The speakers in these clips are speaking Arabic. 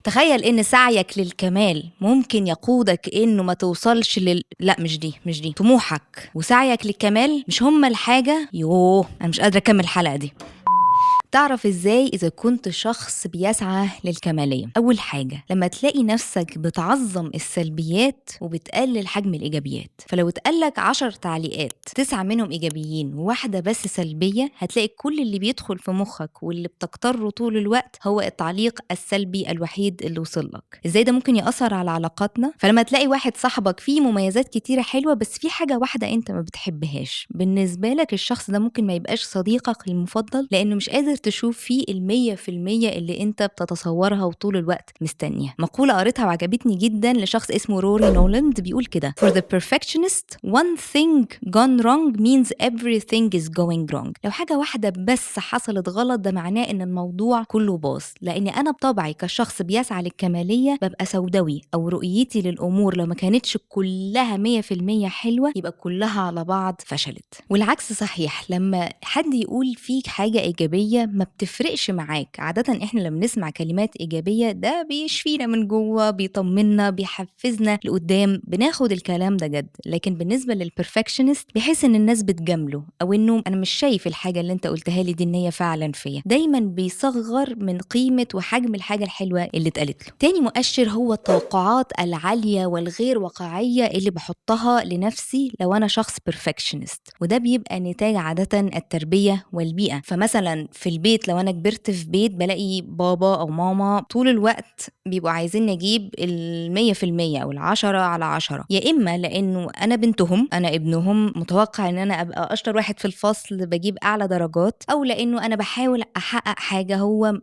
تخيل إن سعيك للكمال ممكن يقودك إنه ما توصلش لأ، مش دي طموحك وسعيك للكمال مش هما الحاجة. أنا مش قادرة أكمل الحلقة دي. تعرف ازاي اذا كنت شخص بيسعى للكمالية؟ اول حاجة لما تلاقي نفسك بتعظم السلبيات وبتقلل حجم الايجابيات. فلو اتقالك 10 تعليقات 9 منهم ايجابيين وواحدة بس سلبية، هتلاقي كل اللي بيدخل في مخك واللي بتكتره طول الوقت هو التعليق السلبي الوحيد اللي وصلك. ازاي ده ممكن يأثر على علاقاتنا؟ فلما تلاقي واحد صاحبك فيه مميزات كتيرة حلوة بس في حاجة واحدة انت ما بتحبهاش، بالنسبة لك الشخص ده ممكن ما يبقاش صديقك المفضل، لانه مش قادر تشوف فيه 100% اللي انت بتتصورها وطول الوقت مستنيها. مقولة قريتها وعجبتني جدا لشخص اسمه روري نولاند، بيقول كده: For the perfectionist, one thing gone wrong means everything is going wrong. لو حاجة واحدة بس حصلت غلط ده معناه ان الموضوع كله باظ. لاني انا بطبعي كشخص بيسعى للكمالية ببقى سوداوي، او رؤيتي للامور لو ما كانتش كلها 100% حلوة يبقى كلها على بعض فشلت. والعكس صحيح، لما حد يقول فيك حاجة ايجابية ما بتفرقش معاك. عادة احنا لما نسمع كلمات ايجابية ده بيشفينا من جوه، بيطمنا، بيحفزنا لقدام، بناخد الكلام ده جد. لكن بالنسبة للبرفكشنست بيحس ان الناس بتجامله، او انه انا مش شايف الحاجة اللي انت قلتها لي دي ان هي فعلا فيا. دايما بيصغر من قيمة وحجم الحاجة الحلوة اللي اتقالت له. تاني مؤشر هو التوقعات العالية والغير واقعية اللي بحطها لنفسي لو انا شخص بيرفكشنست، وده بيبقى نتاج عادة التربية والبيئة. فمثلا في البيت لو انا كبرت في بيت بلاقي بابا او ماما طول الوقت بيبقوا عايزين نجيب 100% او 10/10، يا اما لانه انا بنتهم انا ابنهم متوقع ان انا ابقى اشطر واحد في الفصل بجيب اعلى درجات، او لانه انا بحاول احقق حاجة هو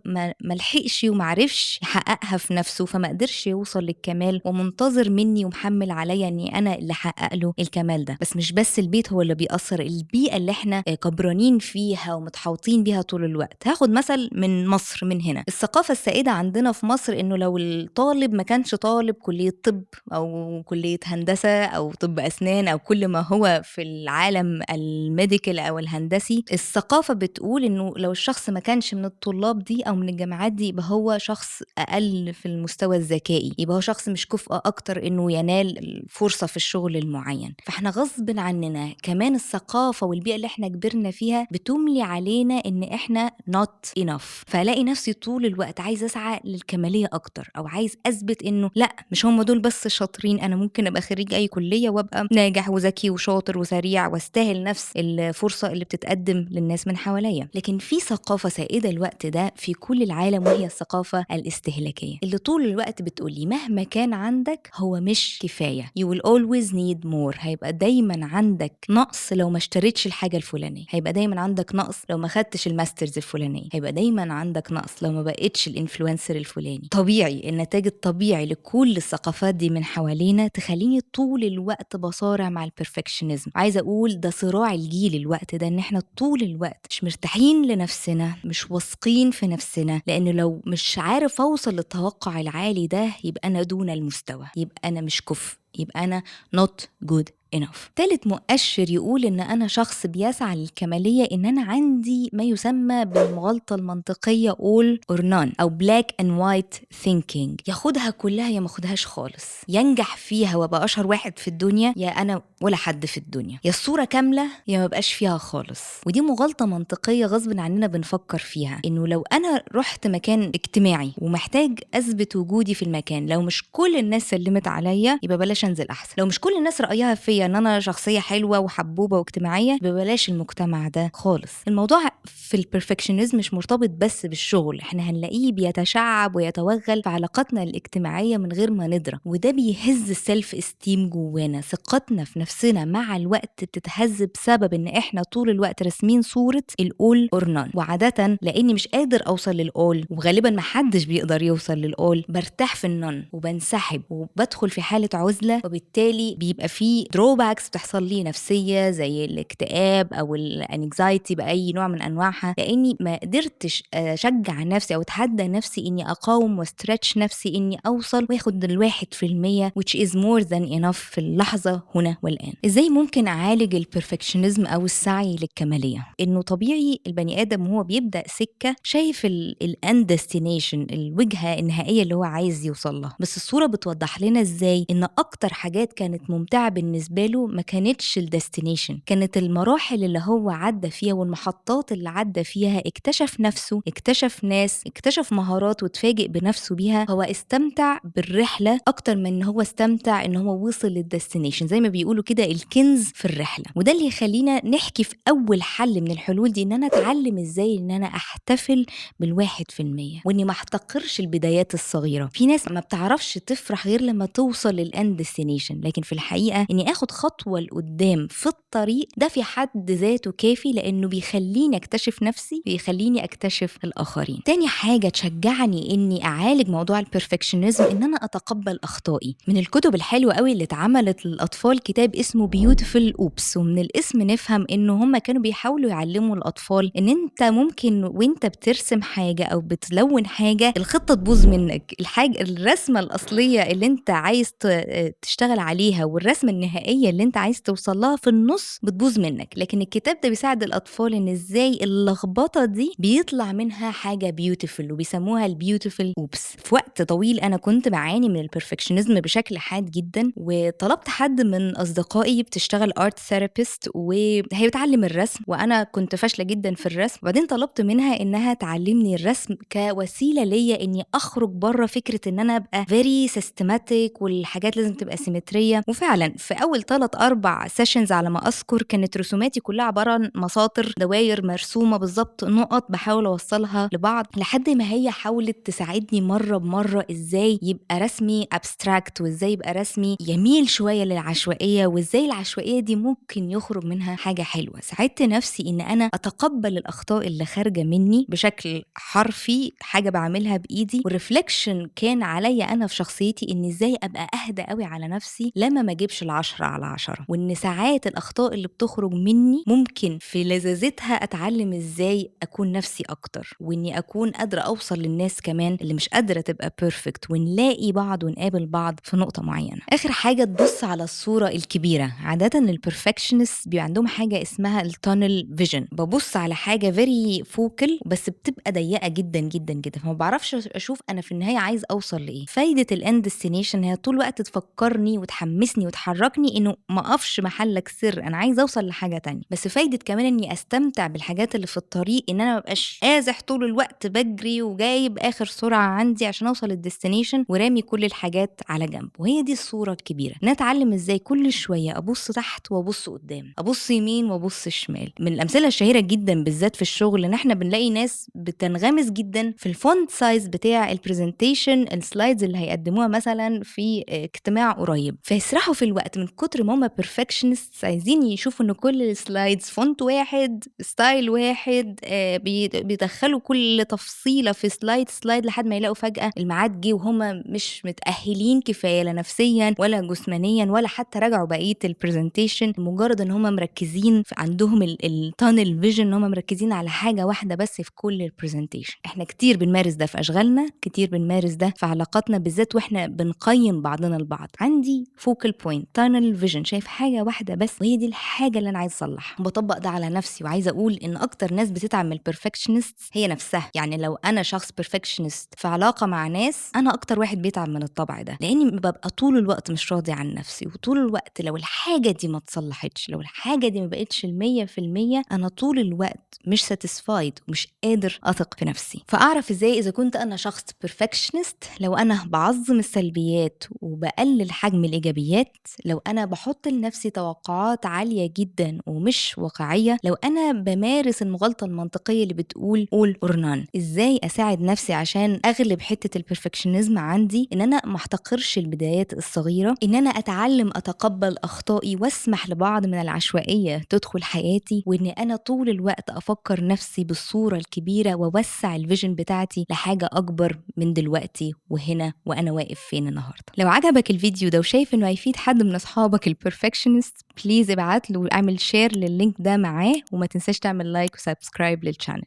ملحقش ومعرفش يحققها في نفسه فما قدرش يوصل للكمال ومنتظر مني ومحمل عليا اني انا اللي احقق له الكمال ده. بس مش بس البيت هو اللي بيأثر، البيئة اللي احنا كبرانين فيها ومتحوطين بيها طول الوقت. هاخد مثل من مصر، من هنا الثقافة السائدة عندنا في مصر انه لو الطالب ما كانش طالب كلية طب او كلية هندسة او طب اسنان او كل ما هو في العالم الميديكال او الهندسي، الثقافة بتقول انه لو الشخص ما كانش من الطلاب دي او من الجامعات دي يبقى هو شخص اقل في المستوى الذكائي، يبقى هو شخص مش كفء اكتر انه ينال الفرصة في الشغل المعين. فاحنا غصب عننا كمان الثقافة والبيئة اللي احنا كبرنا فيها بتملي علينا ان احنا not enough. فلاقي نفسي طول الوقت عايز اسعى للكمالية اكتر، او عايز اثبت انه لا مش هم دول بس شاطرين، انا ممكن ابقى خريج اي كلية وابقى ناجح وذكي وشاطر وسريع واستاهل نفس الفرصة اللي بتتقدم للناس من حواليا. لكن في ثقافة سائدة الوقت ده في كل العالم، وهي الثقافة الاستهلاكية اللي طول الوقت بتقولي مهما كان عندك هو مش كفاية. you will always need more. هيبقى دايما عندك نقص لو ما اشتريتش الحاجة الفلانية، هيبقى دايما عندك نقص لو ما خدتش الماسترز الفلانية، هيبقى دايما عندك نقص لو ما بقتش الانفلونسر الفلاني. طبيعي النتاج الطبيعي لكل الثقافات دي من حوالينا تخليني طول الوقت بصارع مع البرفكشنزم. عايزة اقول ده صراع الجيل الوقت ده، ان احنا طول الوقت مش مرتاحين لنفسنا، مش واثقين في نفسنا، لان لو مش عارف اوصل للتوقع العالي ده يبقى انا دون المستوى، يبقى انا مش كفء، يبقى انا not good enough. تالت مؤشر يقول ان انا شخص بيسعى للكمالية ان انا عندي ما يسمى بالمغالطة المنطقية all or none، او black and white thinking. ياخدها كلها يا ما خدهاش خالص، ينجح فيها وابقى اشهر واحد في الدنيا، يا انا ولا حد في الدنيا، يا الصورة كاملة يا ما بقاش فيها خالص. ودي مغالطة منطقية غصب عننا بنفكر فيها، انه لو انا رحت مكان اجتماعي ومحتاج اثبت وجودي في المكان، لو مش كل الناس سلمت عليا يبقى بلاش انزل احسن. لو مش كل الناس رأيها فيا ان انا شخصية حلوة وحبوبة واجتماعية يبقى بلاش المجتمع ده خالص. الموضوع في البرفكشنزم مش مرتبط بس بالشغل، احنا هنلاقيه بيتشعب ويتوغل في علاقاتنا الاجتماعية من غير ما ندرك، وده بيهز السلف استيم جوانا. ثقتنا في نفسنا مع الوقت بتتهز بسبب ان احنا طول الوقت راسمين صورة الاول اور نان، وعادة لاني مش قادر اوصل للاول، وغالبا محدش بيقدر يوصل للاول، برتاح في النان وبنسحب وبدخل في حالة عزلة، وبالتالي بيبقى فيه دروب drawbacks بتحصل لي نفسية زي الاكتئاب أو الانكزايتي بأي نوع من أنواعها، لأني ما قدرتش أشجع نفسي أو أتحدى نفسي إني أقاوم واسترتش نفسي إني أوصل وآخد 1% which is more than enough في اللحظة هنا والآن. إزاي ممكن أعالج البرفكشنزم أو السعي للكمالية؟ إنه طبيعي البني آدم هو بيبدأ سكة شايف الان ديستنيشن، الوجهة النهائية اللي هو عايز يوصل لها، بس الصورة بتوضح لنا إزاي إن أكتر حاجات كانت ممتعة بالنسبة له ما كانتش الديستنيشن، كانت المراحل اللي هو عدى فيها والمحطات اللي عدى فيها. اكتشف نفسه، اكتشف ناس، اكتشف مهارات وتفاجئ بنفسه بيها. هو استمتع بالرحلة أكتر من إن هو استمتع إن هو وصل للديستنيشن. زي ما بيقولوا كده الكنز في الرحلة. وده اللي يخلينا نحكي في أول حل من الحلول دي، إن أنا أتعلم إزاي إن أنا أحتفل بال1%، وإني ما احتقرش البدايات الصغيرة. في ناس ما بتعرفش تفرح غير لما توصل للأند ديستنيشن، لكن في الحقيقة إني آخد خطوة لقدام في الطريق ده في حد ذاته كافي، لأنه بيخليني أكتشف نفسي، بيخليني أكتشف الآخرين. تاني حاجة تشجعني إني أعالج موضوع البرفكشنزم إن أنا أتقبل أخطائي. من الكتب الحلوة قوي اللي اتعملت للأطفال كتاب اسمه بيوتيفل أوبس، ومن الاسم نفهم إنه هم كانوا بيحاولوا يعلموا الأطفال إن أنت ممكن وأنت بترسم حاجة أو بتلون حاجة الخطة تبوظ منك، الحاجة الرسمة الأصلية اللي أنت عايز تشتغل عليها والرسمة النهائية اللي أنت عايز توصل لها في النص بتبوظ منك. لكن الكتاب ده بيساعد الأطفال إن إزاي اللخبطة دي بيطلع منها حاجة بيوتيفل، وبيسموها البيوتيفل أوبس. في وقت طويل أنا كنت بعاني من البرفكشنزم بشكل حاد جدا، وطلبت حد من أصدقائي بتشتغل ارت ثيرابيست وهي بتعلم الرسم، وأنا كنت فاشلة جدا في الرسم. وبعدين طلبت منها إنها تعلمني الرسم كوسيلة ليا إني أخرج بره فكرة إن أنا أبقى very systematic والحاجات لازم تبقى سيمترية. وفعلا في أول 3-4 سيشنز على ما أذكر كانت رسوماتي كلها عبارة عن مساطر، دواير مرسومة بالظبط، نقط بحاول أوصلها لبعض، لحد ما هي حاولت تساعدني مرة بمرة إزاي يبقى رسمي abstract، وإزاي يبقى رسمي يميل شوية للعشوائية، وإزاي العشوائية دي ممكن يخرج منها حاجة حلوة. ساعدت نفسي إن أنا أتقبل الأخطاء اللي خارجة مني بشكل حرفي، حاجة بعملها بإيدي، والرفليكشن كان عليا أنا في شخصيتي إن إزاي أبقى أهدى قوي على نفسي لما ما أجيبش 10/10، وإن ساعات الأخطاء اللي بتخرج مني ممكن في لذاذتها أتعلم إزاي أكون نفسي أكتر، وإني أكون قادرة أوصل للناس كمان اللي مش قادرة تبقى بيرفكت، ونلاقي بعض ونقابل بعض في نقطة معينة. آخر حاجة تبص على الصورة الكبيرة. عادة البرفكشنست بيبقى عندهم حاجة اسمها التانل فيجن، ببص على حاجة فيري فوكل بس بتبقى ضيقة جدا جدا جدا، فما بعرفش أشوف أنا في النهاية عايز أوصل لإيه. فايدة الإند ديستنيشن هي طول الوقت تفكرني وتحمسني وتحركني إنه ما أقفش محلك سر، أنا عايز أوصل لحاجة تانية. بس فايدة كمان إني أستمتع بالحاجات اللي في الطريق، إن أنا مبقاش قازح طول الوقت بجري وجايب آخر سرعة عندي عشان أوصل للديستنيشن ورامي كل الحاجات على جنب. وهي دي الصورة الكبيرة، نتعلم إزاي كل شوية أبص تحت وأبص قدام، أبص يمين وأبص شمال. من الأمثلة الشهيرة جدا بالذات في الشغل إن إحنا بنلاقي ناس بتنغمس جدا في الفونت سايز بتاع البرزنتيشن، السلايدز اللي هيقدموها مثلا في اجتماع قريب، فيسرحوا في الوقت من كتر ما هم بيرفكشنست عايزين يشوفوا ان كل السلايدز فونت واحد، ستايل واحد، بيدخلوا كل تفصيله في سلايد لحد ما يلاقوا فجاه الميعاد جه وهم مش متاهلين كفايه لا نفسيا ولا جسمانيا ولا حتى راجعوا بقيه البرزنتيشن، مجرد ان هم مركزين عندهم التانل فيجن ان هم مركزين على حاجه واحده بس في كل البرزنتيشن. احنا كتير بنمارس ده في اشغالنا، كتير بنمارس ده في علاقاتنا بالذات واحنا بنقيم بعضنا البعض. عندي فوكال بوينت، تانل فيجن، شايف حاجه واحده بس وهي دي الحاجه اللي انا عايز اصلحها، بطبق ده على نفسي. وعايزه اقول ان اكتر ناس بتتعب من البرفكشنست هي نفسها. يعني لو انا شخص بيرفكشنست في علاقه مع ناس، انا اكتر واحد بيتعب من الطبع ده، لاني ببقى طول الوقت مش راضي عن نفسي، وطول الوقت لو الحاجه دي ما اتصلحتش، لو الحاجه دي ما بقتش 100%، انا طول الوقت مش ساتيسفايد ومش قادر اثق في نفسي. فاعرف ازاي اذا كنت انا شخص بيرفكشنست؟ لو انا بعظم السلبيات وبقلل حجم الايجابيات، لو انا بحط لنفسي توقعات عاليه جدا ومش واقعيه، لو انا بمارس المغالطه المنطقيه اللي بتقول all or none. ازاي اساعد نفسي عشان اغلب حته البرفكشنزم عندي؟ ان انا ما احتقرش البدايات الصغيره، ان انا اتعلم اتقبل اخطائي واسمح لبعض من العشوائيه تدخل حياتي، وان انا طول الوقت افكر نفسي بالصوره الكبيره ووسع الفيجن بتاعتي لحاجه اكبر من دلوقتي وهنا وانا واقف فين النهارده. لو عجبك الفيديو ده وشايف انه هيفيد حد من اصحابك صحابك البرفكشنست بليز ابعت له واعمل شير لللينك ده معاه، وما تنساش تعمل لايك وسبسكرايب للشانل.